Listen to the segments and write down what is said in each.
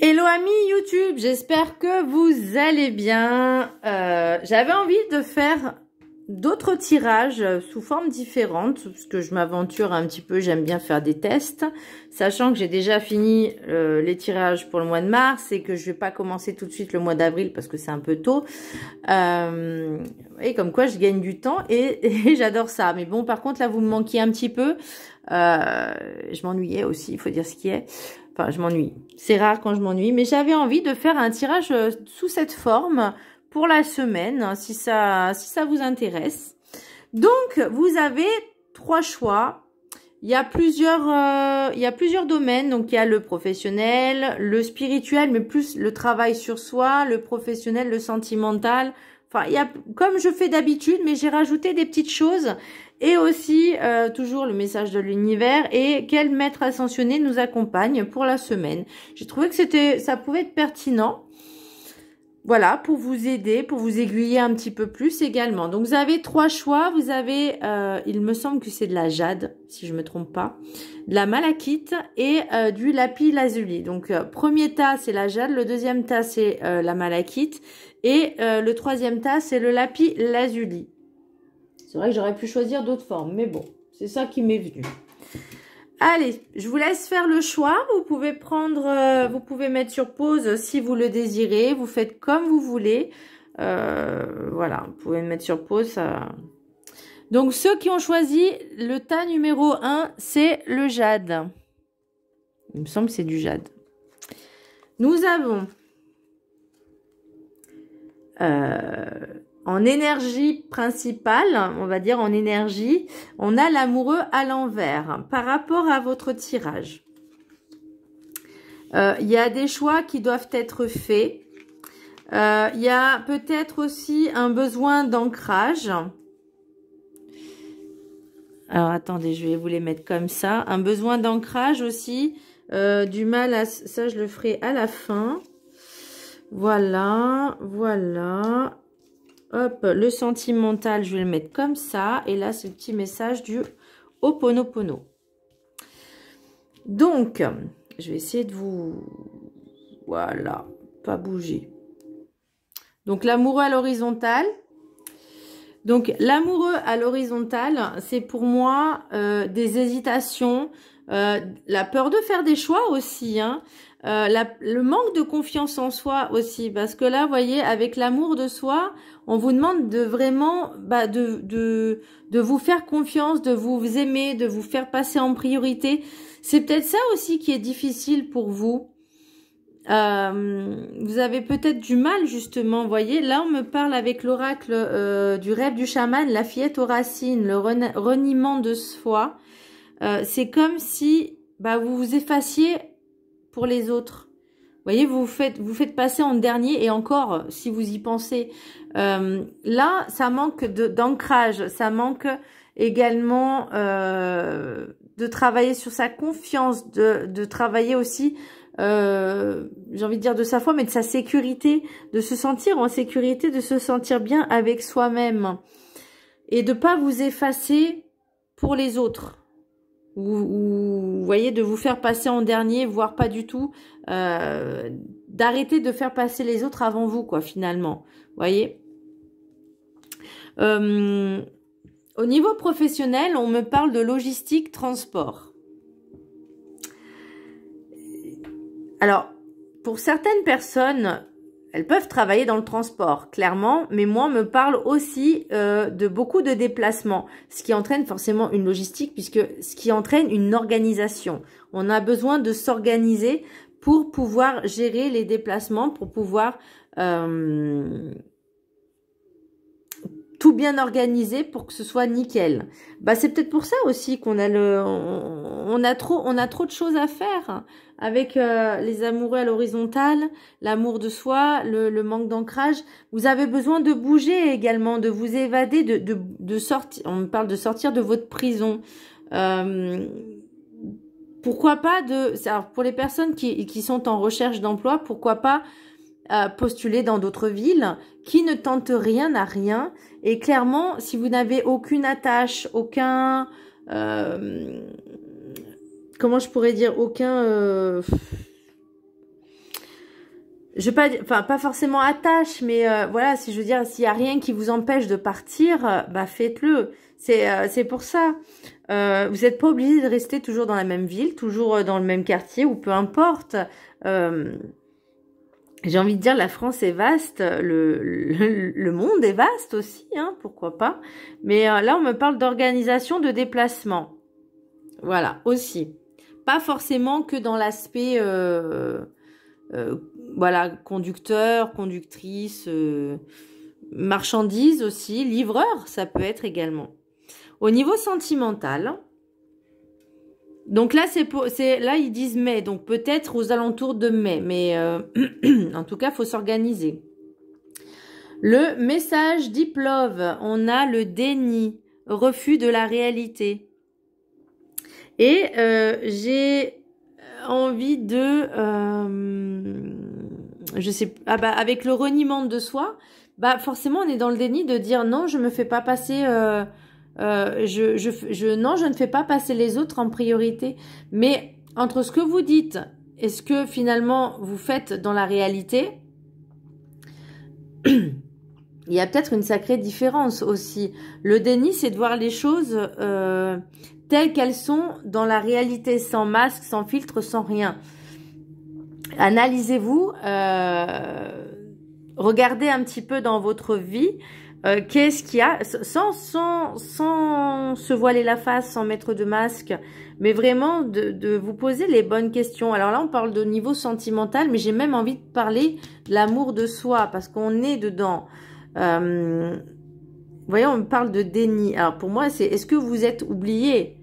Hello amis YouTube, j'espère que vous allez bien. J'avais envie de faire d'autres tirages sous forme différente, parce que je m'aventure un petit peu, j'aime bien faire des tests, sachant que j'ai déjà fini les tirages pour le mois de mars et que je vais pas commencer tout de suite le mois d'avril parce que c'est un peu tôt. Et comme quoi je gagne du temps et j'adore ça. Mais bon, par contre là vous me manquiez un petit peu. Je m'ennuyais aussi, il faut dire ce qui est. Enfin, je m'ennuie. C'est rare quand je m'ennuie, mais j'avais envie de faire un tirage sous cette forme pour la semaine, hein, si ça vous intéresse. Donc, vous avez 3 choix. Il y a plusieurs domaines. Donc, il y a le professionnel, le spirituel, mais plus le travail sur soi, le professionnel, le sentimental. Enfin, il y a, comme je fais d'habitude, mais j'ai rajouté des petites choses. Et aussi, toujours le message de l'univers et quel maître ascensionné nous accompagne pour la semaine. J'ai trouvé que ça pouvait être pertinent. Voilà, pour vous aider, pour vous aiguiller un petit peu plus également. Donc, vous avez 3 choix. Vous avez, il me semble que c'est de la jade, si je me trompe pas, de la malachite et du lapis lazuli. Donc, premier tas, c'est la jade. Le deuxième tas, c'est la malachite. Et le troisième tas, c'est le lapis lazuli. C'est vrai que j'aurais pu choisir d'autres formes, mais bon, c'est ça qui m'est venu. Allez, je vous laisse faire le choix. Vous pouvez prendre, vous pouvez mettre sur pause si vous le désirez. Vous faites comme vous voulez. Voilà, vous pouvez mettre sur pause. Ça... Donc, ceux qui ont choisi le tas numéro 1, c'est le jade. Il me semble que c'est du jade. Nous avons... en énergie principale, on va dire en énergie, on a l'amoureux à l'envers par rapport à votre tirage. Il y a des choix qui doivent être faits. Il y a peut-être aussi un besoin d'ancrage. Alors attendez, je vais vous les mettre comme ça. Un besoin d'ancrage aussi. Du mal à... Ça, je le ferai à la fin. Voilà, voilà. Hop, le sentimental, je vais le mettre comme ça. Et là, c'est le petit message du Ho'oponopono. Donc, je vais essayer de vous... Voilà, pas bouger. Donc, l'amoureux à l'horizontale. Donc, l'amoureux à l'horizontale, c'est pour moi des hésitations, la peur de faire des choix aussi, hein. Le manque de confiance en soi aussi, parce que là, vous voyez, avec l'amour de soi, on vous demande de vraiment de vous faire confiance, de vous aimer, de vous faire passer en priorité. C'est peut-être ça aussi qui est difficile pour vous. Vous avez peut-être du mal justement, vous voyez, là on me parle avec l'oracle du rêve du chaman, la fillette aux racines, le reniement de soi. C'est comme si vous vous effaciez pour les autres. Vous voyez, vous faites passer en dernier, et encore, si vous y pensez. Là, ça manque d'ancrage, ça manque également de travailler sur sa confiance, de travailler aussi, j'ai envie de dire de sa foi, mais de sa sécurité, de se sentir en sécurité, de se sentir bien avec soi-même. Et de pas vous effacer pour les autres. Ou vous voyez, de vous faire passer en dernier, voire pas du tout, d'arrêter de faire passer les autres avant vous, quoi, finalement. Vous voyez, au niveau professionnel, on me parle de logistique, transport. Alors, pour certaines personnes, elles peuvent travailler dans le transport, clairement, mais moi, on me parle aussi de beaucoup de déplacements, ce qui entraîne forcément une logistique, puisque ce qui entraîne une organisation. On a besoin de s'organiser pour pouvoir gérer les déplacements, pour pouvoir tout bien organiser pour que ce soit nickel. C'est peut-être pour ça aussi qu'on a on a trop de choses à faire avec les amoureux à l'horizontale, l'amour de soi, le manque d'ancrage. Vous avez besoin de bouger également, de vous évader, de sortir. On me parle de sortir de votre prison. Pourquoi pas alors pour les personnes qui sont en recherche d'emploi, pourquoi pas postuler dans d'autres villes qui ne tentent rien à rien. Et clairement, si vous n'avez aucune attache, aucun... comment je pourrais dire, aucun... je vais pas, enfin pas forcément attache, mais voilà, si je veux dire, s'il y a rien qui vous empêche de partir, bah faites-le. C'est pour ça. Vous n'êtes pas obligé de rester toujours dans la même ville, toujours dans le même quartier ou peu importe. J'ai envie de dire, la France est vaste, le monde est vaste aussi, hein, pourquoi pas. Mais là, on me parle d'organisation de déplacement. Voilà, aussi. Pas forcément que dans l'aspect, voilà, conducteur, conductrice, marchandise aussi, livreur, ça peut être également. Au niveau sentimental, donc là, là, ils disent mai, donc peut-être aux alentours de mai, mais en tout cas, il faut s'organiser. Le message Deep Love, on a le déni, refus de la réalité. Et j'ai envie de, je sais, ah bah, avec le reniement de soi, bah forcément, on est dans le déni de dire non, je me fais pas passer... non, je ne fais pas passer les autres en priorité. Mais entre ce que vous dites et ce que finalement vous faites dans la réalité, il y a peut-être une sacrée différence aussi. Le déni, c'est de voir les choses telles qu'elles sont dans la réalité, sans masque, sans filtre, sans rien. Analysez-vous, regardez un petit peu dans votre vie. Qu'est-ce qu'il y a sans se voiler la face, sans mettre de masque, mais vraiment de vous poser les bonnes questions. Alors là, on parle de niveau sentimental, mais j'ai même envie de parler de l'amour de soi, parce qu'on est dedans. Vous voyez, on me parle de déni. Alors pour moi, c'est est-ce que vous êtes oublié?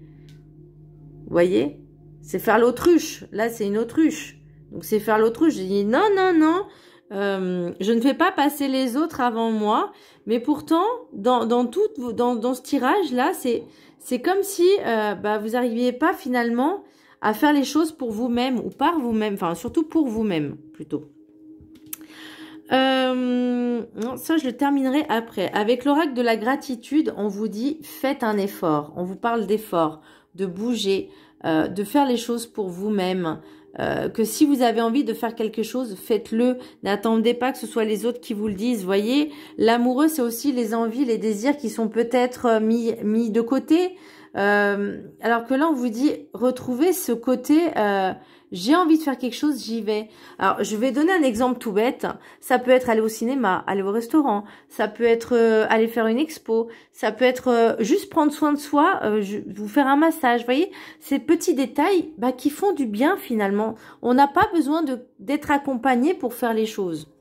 Vous voyez? C'est faire l'autruche. Là, c'est une autruche. Donc c'est faire l'autruche. Je dis non, non, non. Je ne fais pas passer les autres avant moi, mais pourtant dans ce tirage là, c'est comme si bah, vous n'arriviez pas finalement à faire les choses pour vous-même ou par vous-même, enfin surtout pour vous-même plutôt. Non, ça je le terminerai après. Avec l'oracle de la gratitude, on vous dit faites un effort. On vous parle d'effort, de bouger, de faire les choses pour vous-même. Que si vous avez envie de faire quelque chose, faites-le. N'attendez pas que ce soit les autres qui vous le disent. Voyez, l'amoureux, c'est aussi les envies, les désirs qui sont peut-être mis de côté. Alors que là, on vous dit, retrouvez ce côté, j'ai envie de faire quelque chose, j'y vais. Alors, je vais donner un exemple tout bête. Ça peut être aller au cinéma, aller au restaurant. Ça peut être aller faire une expo. Ça peut être juste prendre soin de soi, vous faire un massage. Vous voyez, ces petits détails bah, qui font du bien finalement. On n'a pas besoin d'être accompagné pour faire les choses.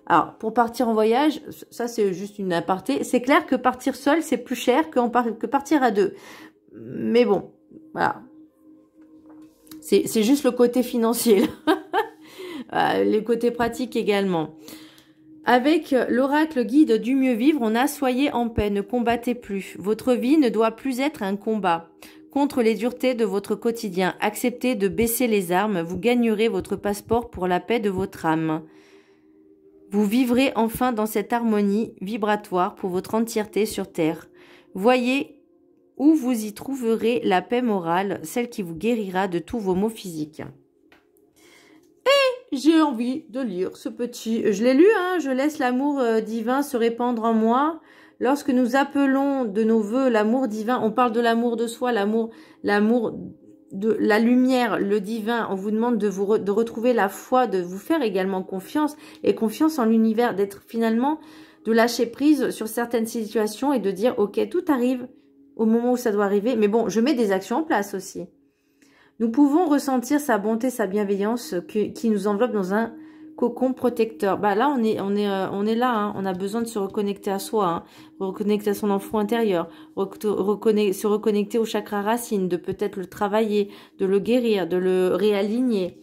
Alors, pour partir en voyage, ça c'est juste une aparté. C'est clair que partir seul, c'est plus cher que partir à deux. Mais bon, voilà. C'est juste le côté financier. Les côtés pratiques également. Avec l'oracle guide du mieux vivre, on a soyez en paix, ne combattez plus. Votre vie ne doit plus être un combat. Contre les duretés de votre quotidien, acceptez de baisser les armes, vous gagnerez votre passeport pour la paix de votre âme. Vous vivrez enfin dans cette harmonie vibratoire pour votre entièreté sur Terre. Voyez où vous y trouverez la paix morale, celle qui vous guérira de tous vos maux physiques. Et j'ai envie de lire ce petit... Je l'ai lu, hein, je laisse l'amour divin se répandre en moi. Lorsque nous appelons de nos voeux l'amour divin, on parle de l'amour de soi, l'amour de la lumière, le divin. On vous demande de retrouver la foi, de vous faire également confiance et confiance en l'univers, d'être finalement, de lâcher prise sur certaines situations et de dire, ok, tout arrive au moment où ça doit arriver. Mais bon, je mets des actions en place aussi. Nous pouvons ressentir sa bonté, sa bienveillance qui nous enveloppe dans un cocon protecteur. Bah là, on est là. Hein. On a besoin de se reconnecter à soi, hein. Reconnecter à son enfant intérieur, se reconnecter au chakra racine, de peut-être le travailler, de le guérir, de le réaligner.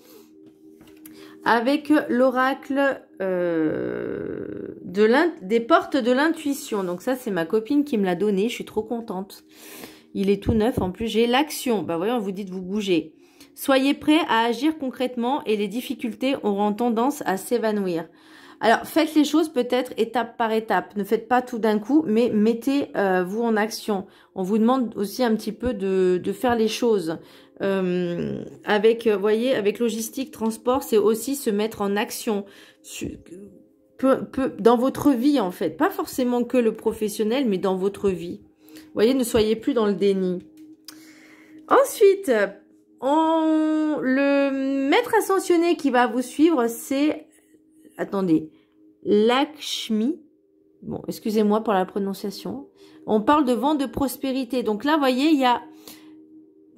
Avec l'oracle des portes de l'intuition. Donc ça, c'est ma copine qui me l'a donné. Je suis trop contente. Il est tout neuf. En plus, j'ai l'action. Bah voyez, on vous dit de vous bouger. Soyez prêts à agir concrètement et les difficultés auront tendance à s'évanouir. Alors, faites les choses peut-être étape par étape. Ne faites pas tout d'un coup, mais mettez-vous en action. On vous demande aussi un petit peu de faire les choses. Avec, voyez, avec logistique, transport, c'est aussi se mettre en action dans votre vie, en fait. Pas forcément que le professionnel, mais dans votre vie. Voyez, ne soyez plus dans le déni. Ensuite, le maître ascensionné qui va vous suivre, c'est, attendez, Lakshmi. Bon, excusez-moi pour la prononciation. On parle de vent de prospérité. Donc là, voyez, il y a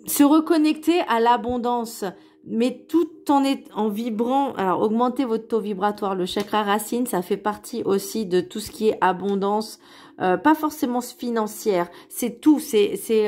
se reconnecter à l'abondance, mais tout en vibrant. Alors, augmentez votre taux vibratoire. Le chakra racine, ça fait partie aussi de tout ce qui est abondance, pas forcément financière. C'est tout, c'est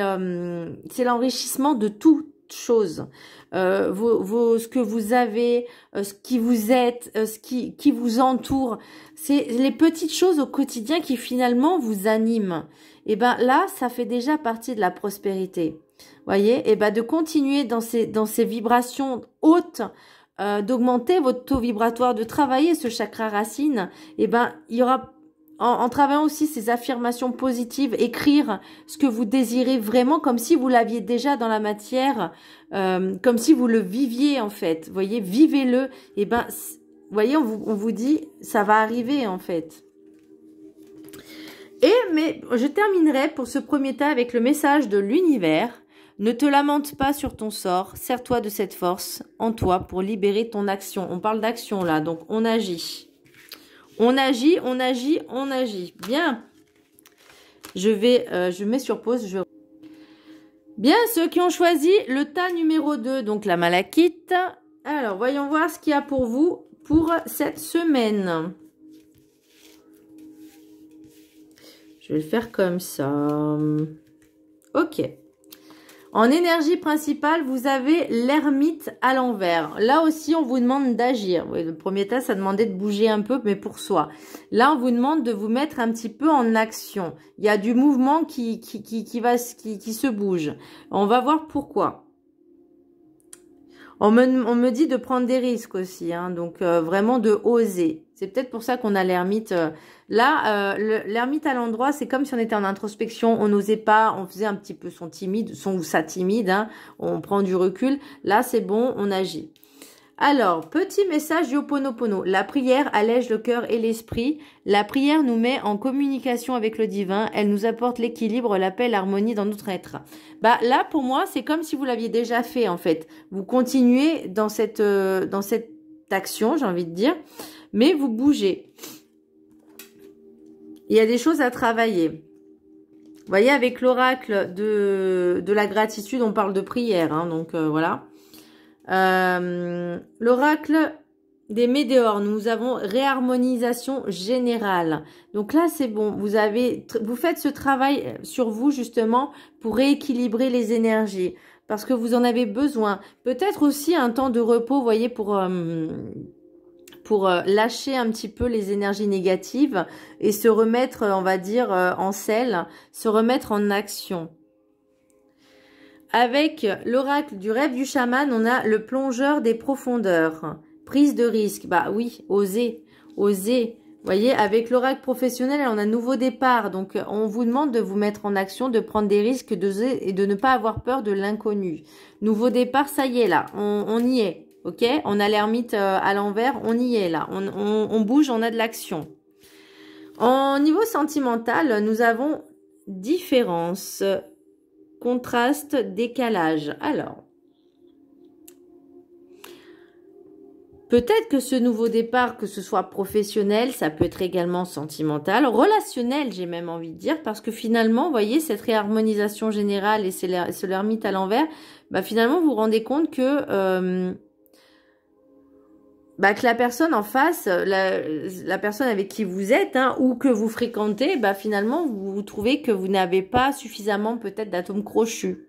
l'enrichissement de toute chose. Ce que vous avez, ce qui vous êtes, ce qui vous entoure. C'est les petites choses au quotidien qui finalement vous animent. Et ben là, ça fait déjà partie de la prospérité. Voyez, et ben de continuer dans ces vibrations hautes, d'augmenter votre taux vibratoire, de travailler ce chakra racine. Et ben il y aura en travaillant aussi ces affirmations positives, écrire ce que vous désirez vraiment comme si vous l'aviez déjà dans la matière, comme si vous le viviez en fait. Voyez, vivez-le. Et ben, voyez, on vous dit, ça va arriver en fait. Mais je terminerai pour ce premier tas avec le message de l'univers. Ne te lamente pas sur ton sort, sers-toi de cette force en toi pour libérer ton action. On parle d'action là, donc on agit. On agit, on agit, on agit. Bien. Je mets sur pause. Bien, ceux qui ont choisi le tas numéro 2, donc la malachite. Alors, voyons voir ce qu'il y a pour vous pour cette semaine. Je vais le faire comme ça. Ok. En énergie principale, vous avez l'ermite à l'envers. Là aussi, on vous demande d'agir. Oui, le premier tas, ça demandait de bouger un peu, mais pour soi. Là, on vous demande de vous mettre un petit peu en action. Il y a du mouvement qui se bouge. On va voir pourquoi. On me dit de prendre des risques aussi, hein, donc vraiment de oser. C'est peut-être pour ça qu'on a l'ermite. L'ermite à l'endroit, c'est comme si on était en introspection, on n'osait pas, on faisait un petit peu son ou sa timide, hein, on prend du recul. Là, c'est bon, on agit. Alors, petit message du Ho'oponopono. La prière allège le cœur et l'esprit. La prière nous met en communication avec le divin. Elle nous apporte l'équilibre, la paix, l'harmonie dans notre être. Bah là, pour moi, c'est comme si vous l'aviez déjà fait, en fait. Vous continuez dans cette action, j'ai envie de dire, mais vous bougez. Il y a des choses à travailler. Vous voyez, avec l'oracle de la gratitude, on parle de prière, hein, donc voilà. L'oracle des météores, nous avons réharmonisation générale. Donc là, c'est bon. Vous faites ce travail sur vous justement pour rééquilibrer les énergies parce que vous en avez besoin. Peut-être aussi un temps de repos, vous voyez, pour lâcher un petit peu les énergies négatives et se remettre, on va dire, en selle, se remettre en action. Avec l'oracle du rêve du chaman, on a le plongeur des profondeurs. Prise de risque. Bah oui, oser, oser. Vous voyez, avec l'oracle professionnel, on a nouveau départ. Donc, on vous demande de vous mettre en action, de prendre des risques et de ne pas avoir peur de l'inconnu. Nouveau départ, ça y est là, on y est. Ok, on a l'ermite à l'envers, on y est là. On bouge, on a de l'action. En niveau sentimental, nous avons différence. Contraste, décalage. Alors, peut-être que ce nouveau départ, que ce soit professionnel, ça peut être également sentimental, relationnel, j'ai même envie de dire, parce que finalement, vous voyez, cette réharmonisation générale et c'est l'ermite à l'envers, bah finalement, vous vous rendez compte que la personne en face, la personne avec qui vous êtes, hein, ou que vous fréquentez, bah finalement, vous trouvez que vous n'avez pas suffisamment peut-être d'atomes crochus.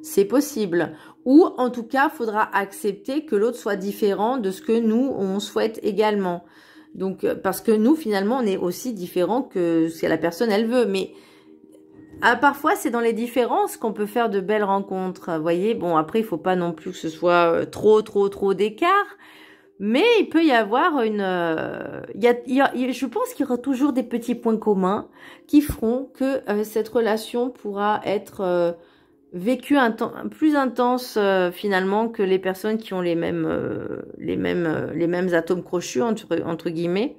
C'est possible. Ou en tout cas, il faudra accepter que l'autre soit différent de ce que nous, on souhaite également. Donc, parce que nous, finalement, on est aussi différents que ce que la personne, elle veut. Mais parfois, c'est dans les différences qu'on peut faire de belles rencontres. Vous voyez, bon, après, il faut pas non plus que ce soit trop d'écart. Mais il peut y avoir je pense qu'il y aura toujours des petits points communs qui feront que cette relation pourra être vécu un temps plus intense finalement que les personnes qui ont les mêmes atomes crochus entre guillemets.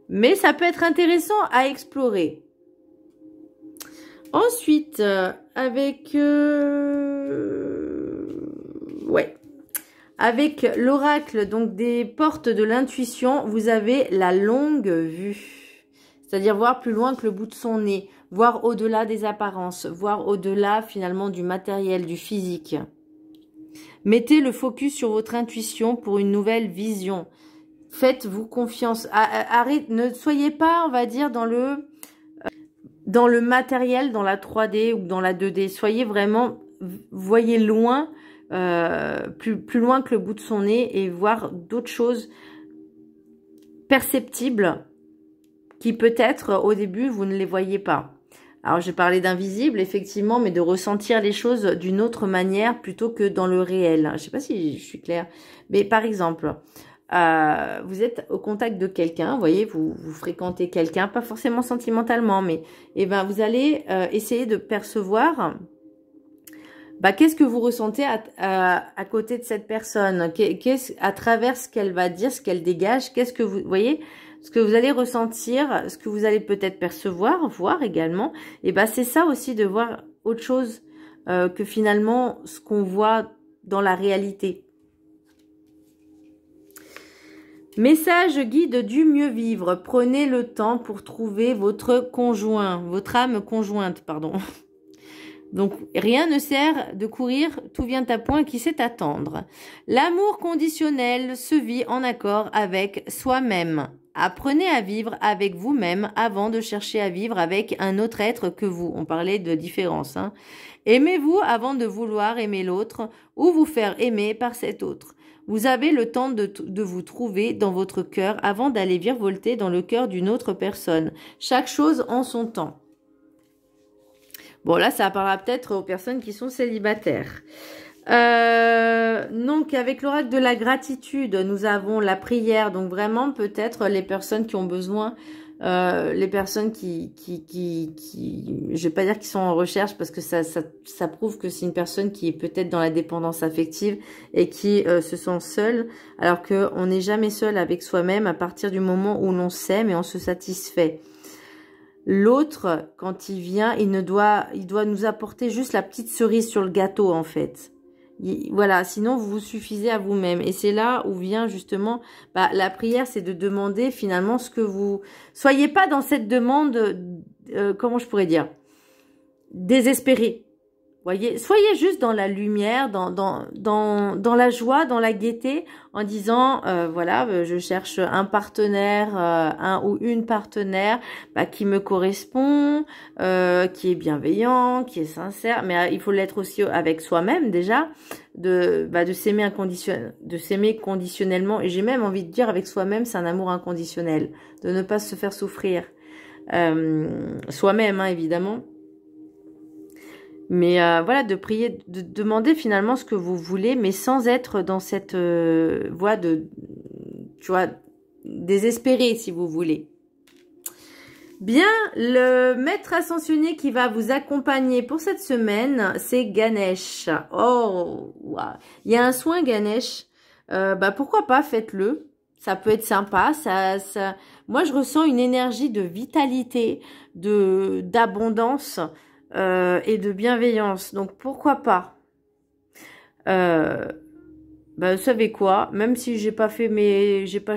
Mais ça peut être intéressant à explorer. Ensuite, avec l'oracle, donc des portes de l'intuition, vous avez la longue vue. C'est-à-dire voir plus loin que le bout de son nez, voir au-delà des apparences, voir au-delà finalement du matériel, du physique. Mettez le focus sur votre intuition pour une nouvelle vision. Faites-vous confiance. Arrête, ne soyez pas, on va dire, dans le matériel, dans la 3D ou dans la 2D. Soyez vraiment, voyez loin, plus loin que le bout de son nez et voir d'autres choses perceptibles qui peut-être au début vous ne les voyez pas. Alors j'ai parlé d'invisible effectivement, mais de ressentir les choses d'une autre manière plutôt que dans le réel. Je sais pas si je suis claire, mais par exemple, vous êtes au contact de quelqu'un, vous voyez, vous fréquentez quelqu'un, pas forcément sentimentalement, mais vous allez essayer de percevoir qu'est-ce que vous ressentez à côté de cette personne, à travers ce qu'elle va dire, ce qu'elle dégage, qu'est-ce que vous voyez, ce que vous allez ressentir, ce que vous allez peut-être percevoir, voir également, c'est ça aussi de voir autre chose que finalement ce qu'on voit dans la réalité. Message guide du mieux vivre. Prenez le temps pour trouver votre conjoint, votre âme conjointe, pardon. Donc, rien ne sert de courir, tout vient à point, qui sait attendre. L'amour conditionnel se vit en accord avec soi-même. Apprenez à vivre avec vous-même avant de chercher à vivre avec un autre être que vous. On parlait de différence. Aimez-vous avant de vouloir aimer l'autre ou vous faire aimer par cet autre. Vous avez le temps de vous trouver dans votre cœur avant d'aller virevolter dans le cœur d'une autre personne. Chaque chose en son temps. Bon, là, ça parlera peut-être aux personnes qui sont célibataires. Donc, avec l'oracle de la gratitude, nous avons la prière. Donc, vraiment, peut-être les personnes qui ont besoin, les personnes qui je vais pas dire qu'ils sont en recherche parce que ça prouve que c'est une personne qui est peut-être dans la dépendance affective et qui se sent seule, alors qu'on n'est jamais seul avec soi-même à partir du moment où l'on s'aime et on se satisfait. L'autre, quand il vient, il doit nous apporter juste la petite cerise sur le gâteau, en fait. Voilà, sinon vous vous suffisez à vous-même. Et c'est là où vient justement, la prière, c'est de demander finalement ce que vous... Soyez pas dans cette demande, comment je pourrais dire, désespérée. Voyez, soyez juste dans la lumière, dans la joie, dans la gaieté, en disant, voilà, je cherche un partenaire, un ou une partenaire qui me correspond, qui est bienveillant, qui est sincère, mais il faut l'être aussi avec soi-même déjà, de s'aimer conditionnellement, et j'ai même envie de dire avec soi-même, c'est un amour inconditionnel, de ne pas se faire souffrir, soi-même, évidemment. Mais voilà, de prier, de demander finalement ce que vous voulez, mais sans être dans cette voie de, tu vois, désespérée, si vous voulez. Bien, le maître ascensionné qui va vous accompagner pour cette semaine, c'est Ganesh. Oh, wow. Il y a un soin Ganesh. Pourquoi pas, faites-le. Ça peut être sympa. Moi, je ressens une énergie de vitalité, d'abondance. Et de bienveillance. Donc, pourquoi pas vous savez quoi, même si j'ai pas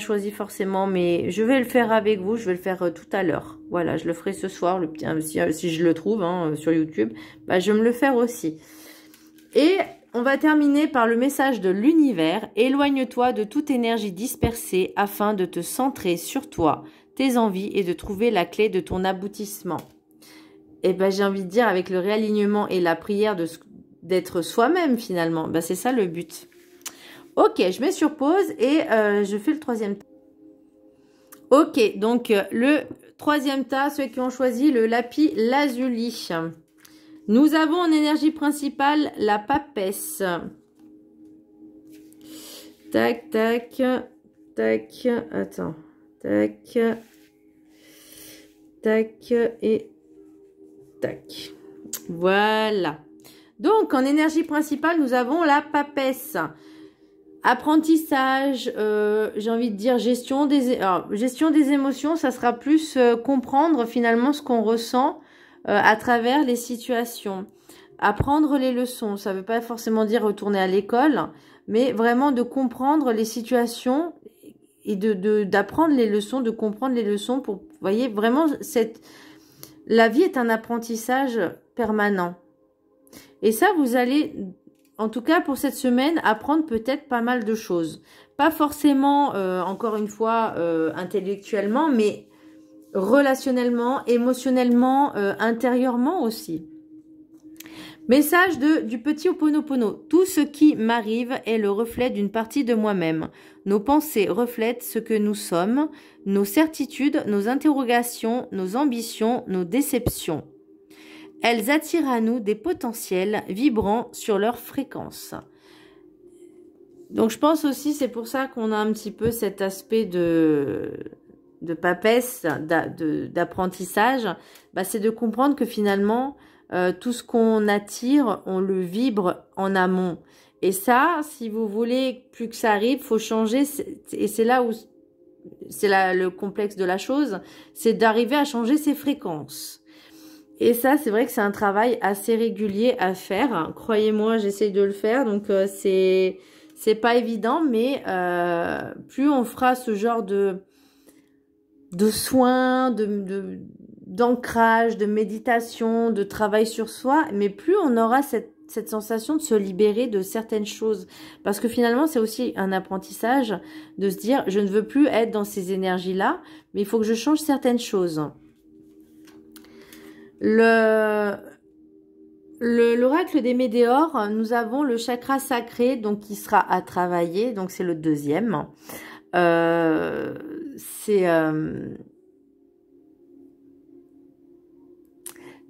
choisi forcément, mais je vais le faire avec vous, je vais le faire tout à l'heure. Voilà, je le ferai ce soir, si je le trouve sur YouTube, je vais me le faire aussi. Et on va terminer par le message de l'univers. Éloigne-toi de toute énergie dispersée afin de te centrer sur toi, tes envies et de trouver la clé de ton aboutissement. Et j'ai envie de dire, avec le réalignement et la prière d'être soi-même finalement, c'est ça le but. Ok, je mets sur pause et je fais le troisième tas. Ok, donc le troisième tas, ceux qui ont choisi le lapis lazuli. Nous avons en énergie principale la papesse. Tac, tac, tac, attends, tac, tac et... tac. Voilà. Donc, en énergie principale, nous avons la papesse. Apprentissage, j'ai envie de dire gestion des émotions, ça sera plus comprendre finalement ce qu'on ressent à travers les situations. Apprendre les leçons, ça ne veut pas forcément dire retourner à l'école, mais vraiment de comprendre les situations et d'apprendre les leçons, de comprendre les leçons pour, vous voyez, vraiment, la vie est un apprentissage permanent. Et ça, vous allez, en tout cas pour cette semaine, apprendre peut-être pas mal de choses. Pas forcément, encore une fois, intellectuellement, mais relationnellement, émotionnellement, intérieurement aussi. Message du petit Ho'oponopono. Tout ce qui m'arrive est le reflet d'une partie de moi-même. Nos pensées reflètent ce que nous sommes, nos certitudes, nos interrogations, nos ambitions, nos déceptions. Elles attirent à nous des potentiels vibrant sur leur fréquence. Donc je pense aussi, c'est pour ça qu'on a un petit peu cet aspect de papesse, d'apprentissage, c'est de comprendre que finalement, tout ce qu'on attire, on le vibre en amont. Et ça, si vous voulez plus que ça arrive, faut changer. Et c'est là où c'est le complexe de la chose, c'est d'arriver à changer ses fréquences. Et ça, c'est vrai que c'est un travail assez régulier à faire. Croyez-moi, j'essaye de le faire. Donc, c'est pas évident, mais plus on fera ce genre de soins, d'ancrage, de méditation, de travail sur soi, mais plus on aura cette sensation de se libérer de certaines choses. Parce que finalement, c'est aussi un apprentissage de se dire, je ne veux plus être dans ces énergies-là, mais il faut que je change certaines choses. L'oracle des météores, nous avons le chakra sacré, donc qui sera à travailler, donc c'est le deuxième.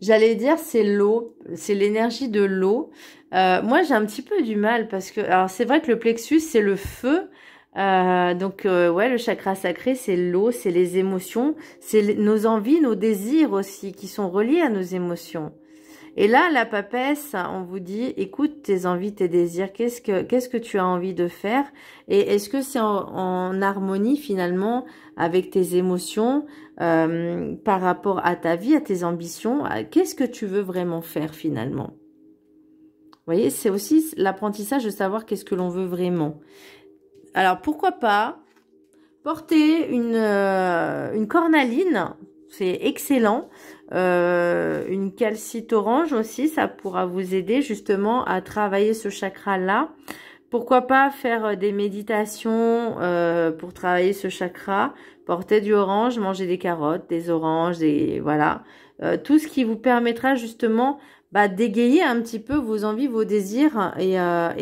J'allais dire c'est l'eau, c'est l'énergie de l'eau. Moi j'ai un petit peu du mal parce que, alors c'est vrai que le plexus c'est le feu, ouais, le chakra sacré c'est l'eau, c'est les émotions, c'est nos envies, nos désirs aussi qui sont reliés à nos émotions. Et là, la papesse, on vous dit, écoute tes envies, tes désirs, qu'est-ce que tu as envie de faire? Et est-ce que c'est en harmonie finalement avec tes émotions par rapport à ta vie, à tes ambitions? Qu'est-ce que tu veux vraiment faire finalement? Vous voyez, c'est aussi l'apprentissage de savoir qu'est-ce que l'on veut vraiment. Alors, pourquoi pas porter une cornaline, c'est excellent. Une calcite orange aussi, ça pourra vous aider justement à travailler ce chakra-là. Pourquoi pas faire des méditations pour travailler ce chakra, porter du orange, manger des carottes, des oranges, voilà. Tout ce qui vous permettra justement d'égayer un petit peu vos envies, vos désirs et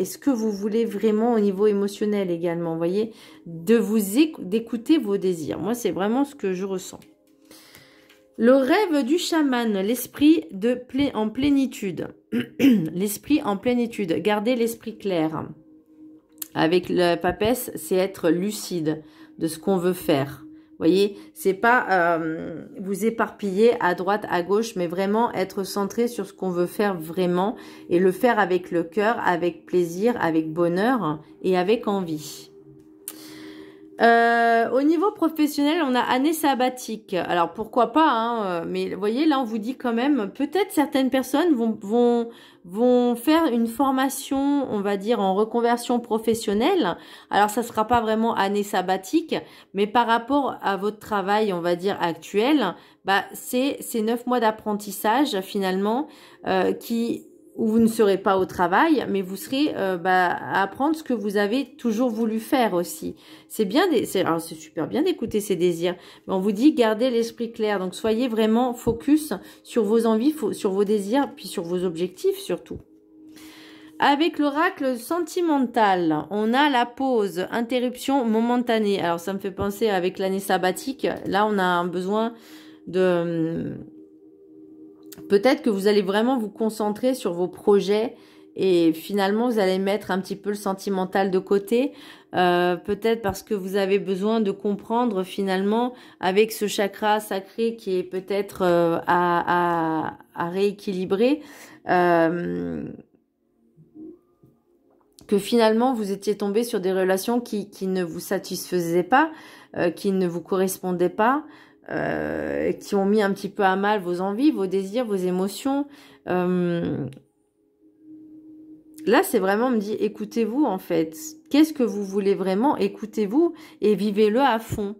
ce que vous voulez vraiment au niveau émotionnel également, vous voyez, d'écouter vos désirs. Moi, c'est vraiment ce que je ressens. Le rêve du chaman, l'esprit en plénitude. L'esprit en plénitude, garder l'esprit clair. Avec la papesse, c'est être lucide de ce qu'on veut faire. Vous voyez, c'est pas vous éparpiller à droite, à gauche, mais vraiment être centré sur ce qu'on veut faire vraiment et le faire avec le cœur, avec plaisir, avec bonheur et avec envie. Au niveau professionnel, on a année sabbatique. Alors pourquoi pas, hein, mais vous voyez, là on vous dit quand même, peut-être certaines personnes vont faire une formation, on va dire, en reconversion professionnelle. Alors ça sera pas vraiment année sabbatique, mais par rapport à votre travail, on va dire, actuel, c'est 9 mois d'apprentissage finalement où vous ne serez pas au travail, mais vous serez à apprendre ce que vous avez toujours voulu faire aussi. C'est bien, alors c'est super bien d'écouter ses désirs, mais on vous dit gardez l'esprit clair. Donc soyez vraiment focus sur vos envies, sur vos désirs, puis sur vos objectifs surtout. Avec l'oracle sentimental, on a la pause, interruption momentanée. Alors ça me fait penser avec l'année sabbatique. Là, on a un besoin de... Peut-être que vous allez vraiment vous concentrer sur vos projets et finalement vous allez mettre un petit peu le sentimental de côté. Peut-être parce que vous avez besoin de comprendre finalement avec ce chakra sacré qui est peut-être à rééquilibrer. que finalement vous étiez tombé sur des relations qui ne vous satisfaisaient pas, qui ne vous correspondaient pas, qui ont mis un petit peu à mal vos envies, vos désirs, vos émotions. Là, c'est vraiment me dire, écoutez-vous en fait. Qu'est-ce que vous voulez vraiment? Écoutez-vous et vivez-le à fond.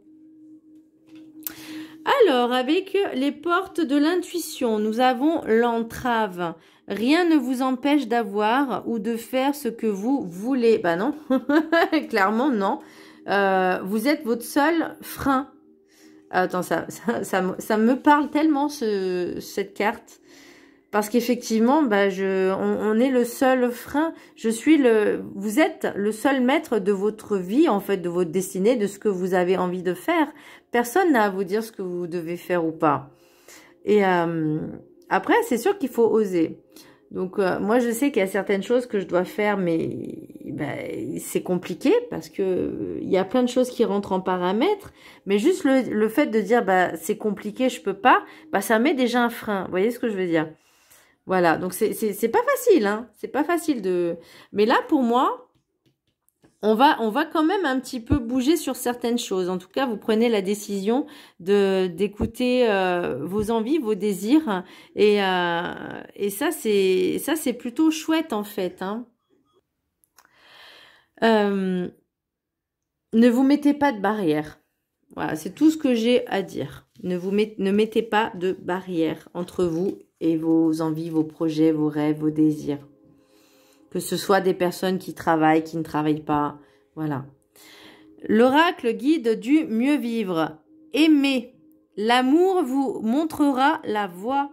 Alors, avec les portes de l'intuition, nous avons l'entrave. Rien ne vous empêche d'avoir ou de faire ce que vous voulez. Bah non, clairement non. Vous êtes votre seul frein. Attends, ça me parle tellement cette carte. Parce qu'effectivement, bah, on est le seul frein. Vous êtes le seul maître de votre vie, en fait, de votre destinée, de ce que vous avez envie de faire. Personne n'a à vous dire ce que vous devez faire ou pas. Et après, c'est sûr qu'il faut oser. Donc, moi, je sais qu'il y a certaines choses que je dois faire, mais ben, c'est compliqué parce que il y a plein de choses qui rentrent en paramètres. Mais juste le fait de dire, bah, c'est compliqué, je peux pas, bah, ça met déjà un frein. Vous voyez ce que je veux dire? Voilà, donc c'est pas facile, hein. C'est pas facile de... Mais là, pour moi, on va quand même un petit peu bouger sur certaines choses. En tout cas, vous prenez la décision d'écouter vos envies, vos désirs. Et ça, c'est plutôt chouette, en fait, hein. Ne vous mettez pas de barrière. Voilà, c'est tout ce que j'ai à dire. Ne mettez pas de barrière entre vous et vos envies, vos projets, vos rêves, vos désirs. Que ce soit des personnes qui travaillent, qui ne travaillent pas. Voilà. L'oracle guide du mieux vivre. Aimez. L'amour vous montrera la voie.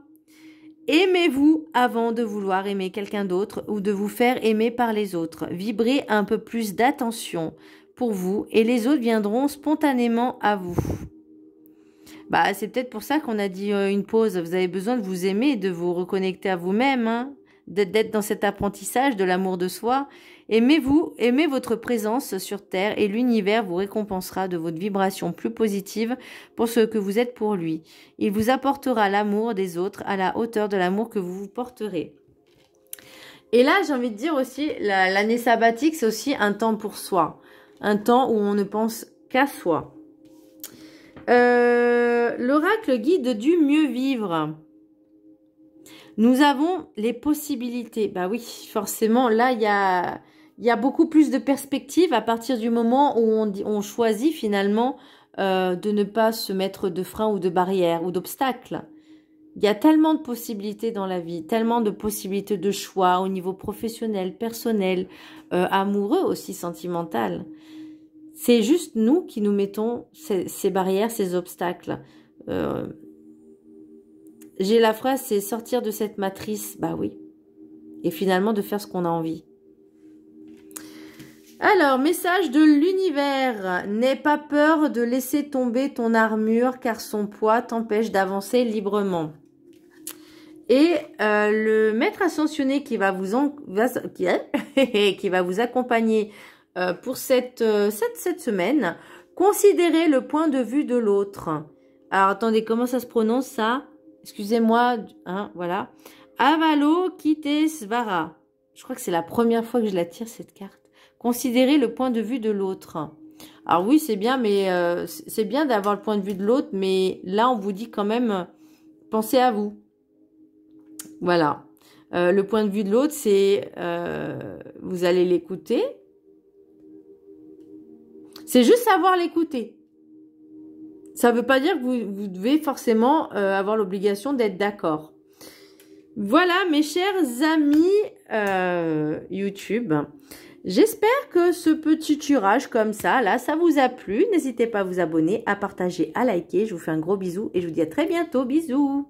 Aimez-vous avant de vouloir aimer quelqu'un d'autre ou de vous faire aimer par les autres. Vibrez un peu plus d'attention pour vous et les autres viendront spontanément à vous. Bah, c'est peut-être pour ça qu'on a dit une pause. Vous avez besoin de vous aimer et de vous reconnecter à vous-même, hein, d'être dans cet apprentissage de l'amour de soi. Aimez-vous, aimez votre présence sur Terre et l'univers vous récompensera de votre vibration plus positive pour ce que vous êtes pour lui. Il vous apportera l'amour des autres à la hauteur de l'amour que vous vous porterez. Et là, j'ai envie de dire aussi, l'année sabbatique, c'est aussi un temps pour soi. Un temps où on ne pense qu'à soi. L'oracle guide du mieux vivre. Nous avons les possibilités. Bah oui, forcément, là, il y a beaucoup plus de perspectives à partir du moment où on choisit finalement de ne pas se mettre de freins ou de barrières ou d'obstacles. Il y a tellement de possibilités dans la vie, tellement de possibilités de choix au niveau professionnel, personnel, amoureux aussi, sentimental. C'est juste nous qui nous mettons ces barrières, ces obstacles. J'ai la phrase, c'est sortir de cette matrice, bah oui. Et finalement de faire ce qu'on a envie. Alors, message de l'univers. N'aie pas peur de laisser tomber ton armure car son poids t'empêche d'avancer librement. Et le maître ascensionné qui va vous accompagner pour cette semaine, considérez le point de vue de l'autre. Alors, attendez, comment ça se prononce ça? Excusez-moi, hein, voilà. Avalokitesvara. Je crois que c'est la première fois que je la tire, cette carte. Considérez le point de vue de l'autre. Alors oui, c'est bien, mais c'est bien d'avoir le point de vue de l'autre, mais là, on vous dit quand même, pensez à vous. Voilà. Le point de vue de l'autre, c'est, vous allez l'écouter. C'est juste savoir l'écouter. Ça ne veut pas dire que vous devez forcément avoir l'obligation d'être d'accord. Voilà, mes chers amis YouTube. J'espère que ce petit tirage comme ça, là, ça vous a plu. N'hésitez pas à vous abonner, à partager, à liker. Je vous fais un gros bisou et je vous dis à très bientôt. Bisous.